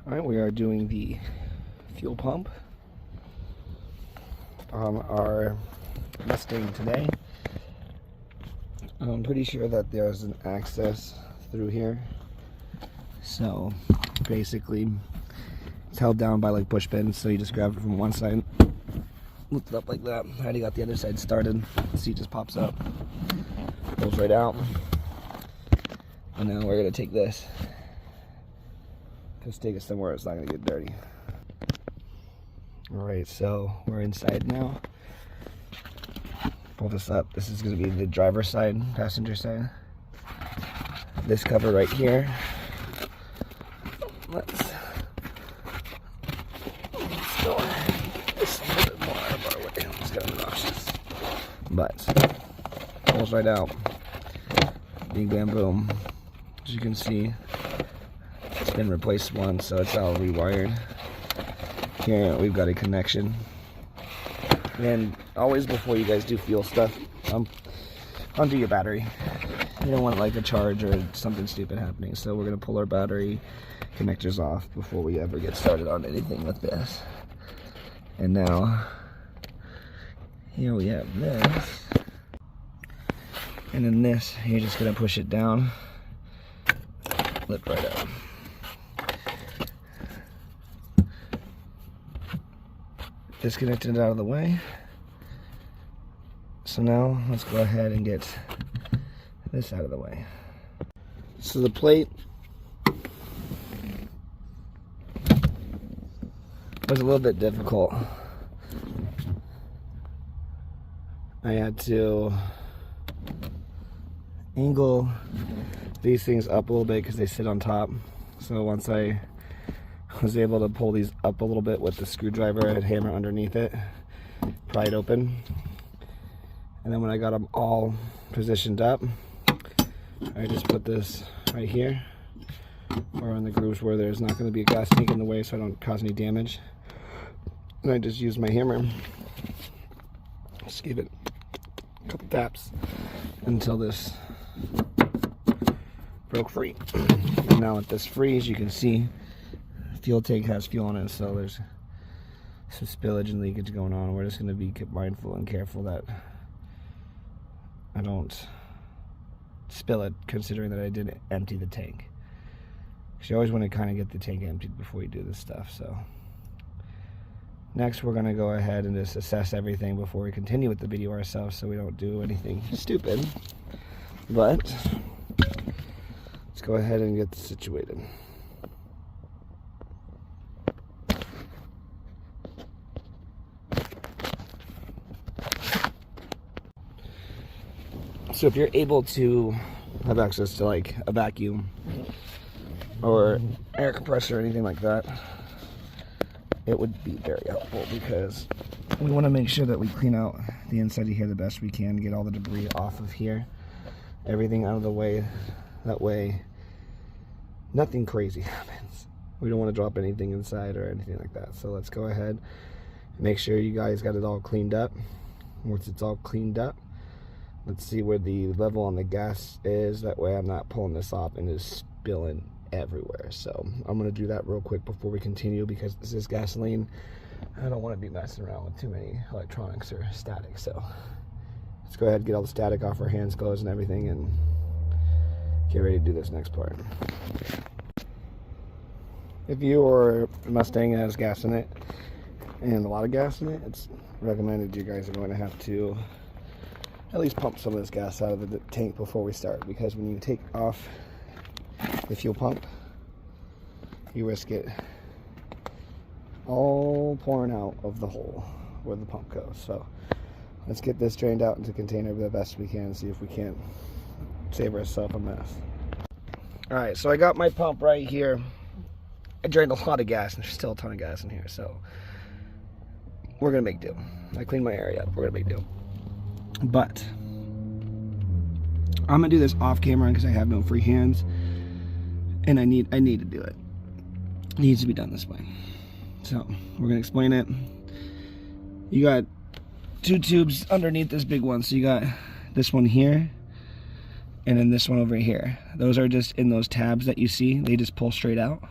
Alright, we are doing the fuel pump on our Mustang today. I'm pretty sure that there's an access through here. So basically it's held down by like push pins, so you just grab it from one side, lift it up like that. I already got the other side started. The seat just pops up, pulls right out. And now we're gonna take this. Just take it somewhere it's not gonna get dirty. Alright, so we're inside now. Pull this up. This is gonna be the driver's side, passenger side. This cover right here. Let's go ahead and get this a little bit more out of our way. It's kind of obnoxious. But pulls right out. Bing bam boom. As you can see, it's been replaced once, so it's all rewired. Here we've got a connection. And always before you guys do fuel stuff, undo your battery. You don't want like a charge or something stupid happening. So we're gonna pull our battery connectors off before we ever get started on anything with this. And now, here we have this. And then this, you're just gonna push it down, lift right up. Disconnected it out of the way. So now let's go ahead and get this out of the way. So the plate was a little bit difficult. I had to angle these things up a little bit because they sit on top. So once I was able to pull these up a little bit with the screwdriver and hammer underneath it, pry it open. And then when I got them all positioned up, I just put this right here, or in the grooves where there's not going to be a gas tank in the way so I don't cause any damage. And I just used my hammer, just gave it a couple taps until this broke free. And now with this free, as you can see, fuel tank has fuel in it, so there's some spillage and leakage going on. We're just going to be mindful and careful that I don't spill it, considering that I did empty the tank. Because you always want to kind of get the tank emptied before you do this stuff. So next we're going to go ahead and just assess everything before we continue with the video ourselves, so we don't do anything stupid. But let's go ahead and get situated. So if you're able to have access to like a vacuum or air compressor or anything like that, it would be very helpful, because we want to make sure that we clean out the inside of here the best we can, get all the debris off of here, everything out of the way. That way nothing crazy happens. We don't want to drop anything inside or anything like that. So let's go ahead and make sure you guys got it all cleaned up. Once it's all cleaned up, let's see where the level on the gas is. That way I'm not pulling this off and it's spilling everywhere. So I'm going to do that real quick before we continue, because this is gasoline. I don't want to be messing around with too many electronics or static. So let's go ahead and get all the static off our hands, gloves, and everything, and get ready to do this next part. If your Mustang has gas in it, and a lot of gas in it, it's recommended you guys are going to have to at least pump some of this gas out of the tank before we start, because when you take off the fuel pump, you risk it all pouring out of the hole where the pump goes. So let's get this drained out into the container the best we can and see if we can't save ourselves a mess. Alright, so I got my pump right here. I drained a lot of gas, and there's still a ton of gas in here, so we're gonna make do. I cleaned my area up, we're gonna make do. But I'm gonna do this off camera because I have no free hands, and I need to do it. It needs to be done this way. So we're gonna explain it. You got two tubes underneath this big one. So you got this one here, and then this one over here. Those are just in those tabs that you see. They just pull straight out.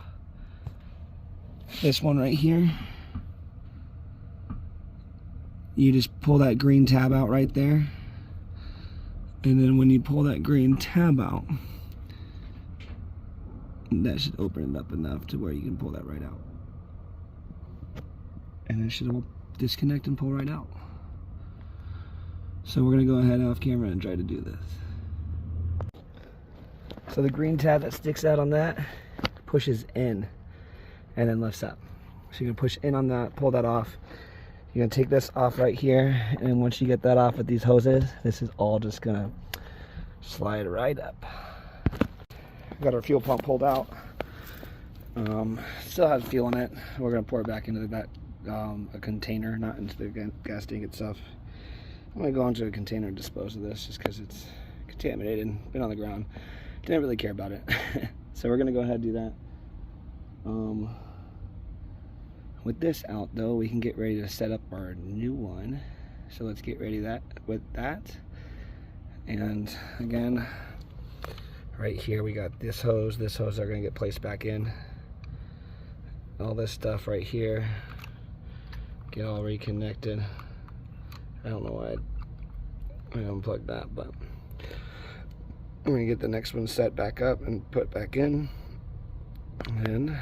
this one right here, you just pull that green tab out right there, and then when you pull that green tab out, that should open it up enough to where you can pull that right out, and it should disconnect and pull right out. So we're gonna go ahead off camera and try to do this. So the green tab that sticks out on that pushes in and then lifts up. So you're gonna push in on that, pull that off. You're gonna take this off right here, and once you get that off with these hoses, this is all just gonna slide right up. Got our fuel pump pulled out. Still has fuel in it. We're gonna pour it back into that a container, not into the gas tank itself. I'm gonna go into a container and dispose of this just because it's contaminated, been on the ground. Didn't really care about it. So we're gonna go ahead and do that. With this out though, we can get ready to set up our new one. So let's get ready with that. And again, right here we got this hose. This hose are gonna get placed back in. All this stuff right here, get all reconnected. I don't know why I unplugged that, but I'm gonna get the next one set back up and put back in, and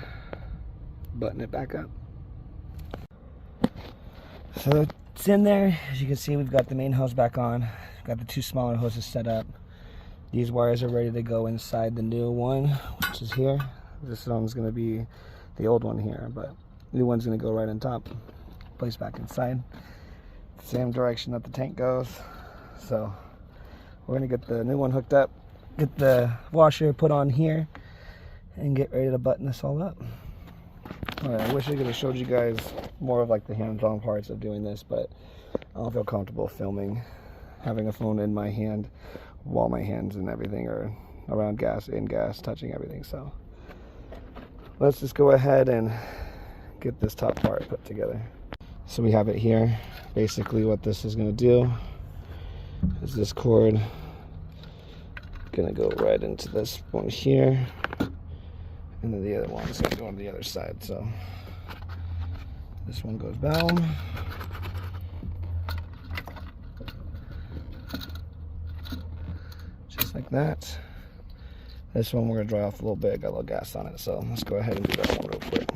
button it back up. So it's in there. As you can see, we've got the main hose back on. We've got the two smaller hoses set up. These wires are ready to go inside the new one, which is here. This one's gonna be the old one here, but the new one's gonna go right on top, placed back inside. Same direction that the tank goes. So we're gonna get the new one hooked up, get the washer put on here, and get ready to button this all up. Alright, I wish I could have showed you guys more of like the hands-on parts of doing this, but I don't feel comfortable filming, having a phone in my hand while my hands and everything are around gas, touching everything. So let's just go ahead and get this top part put together. So we have it here. Basically what this is going to do is this cord going to go right into this one here, and then the other one's going to go on the other side. So this one goes down, just like that. This one we're going to dry off a little bit, got a little gas on it, so let's go ahead and do that one real quick.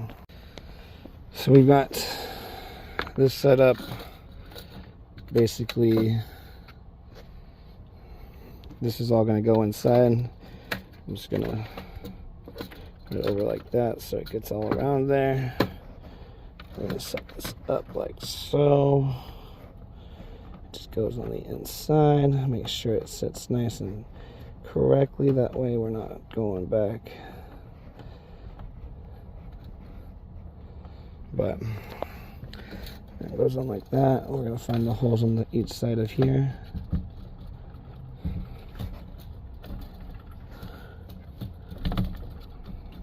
So we've got this set up. Basically, this is all going to go inside. I'm just going to put it over like that so it gets all around there. We're going to set this up like so. It just goes on the inside. Make sure it sits nice and correctly, that way we're not going back. But it goes on like that. We're going to find the holes on each side of here.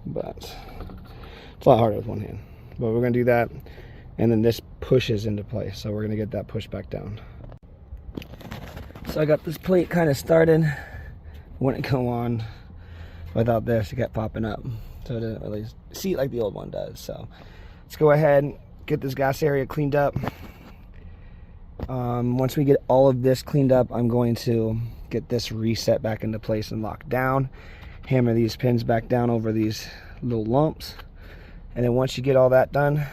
But it's a lot harder with one hand. But we're going to do that, and then this pushes into place. So we're going to get that pushed back down. So I got this plate kind of started. Wouldn't go on without this. It kept popping up. So it didn't really seat like the old one does. So let's go ahead and get this gas area cleaned up. Once we get all of this cleaned up, I'm going to get this reset back into place and locked down. Hammer these pins back down over these little lumps. And then once you get all that done,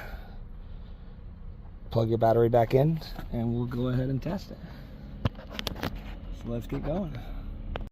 plug your battery back in and we'll go ahead and test it. So let's get going.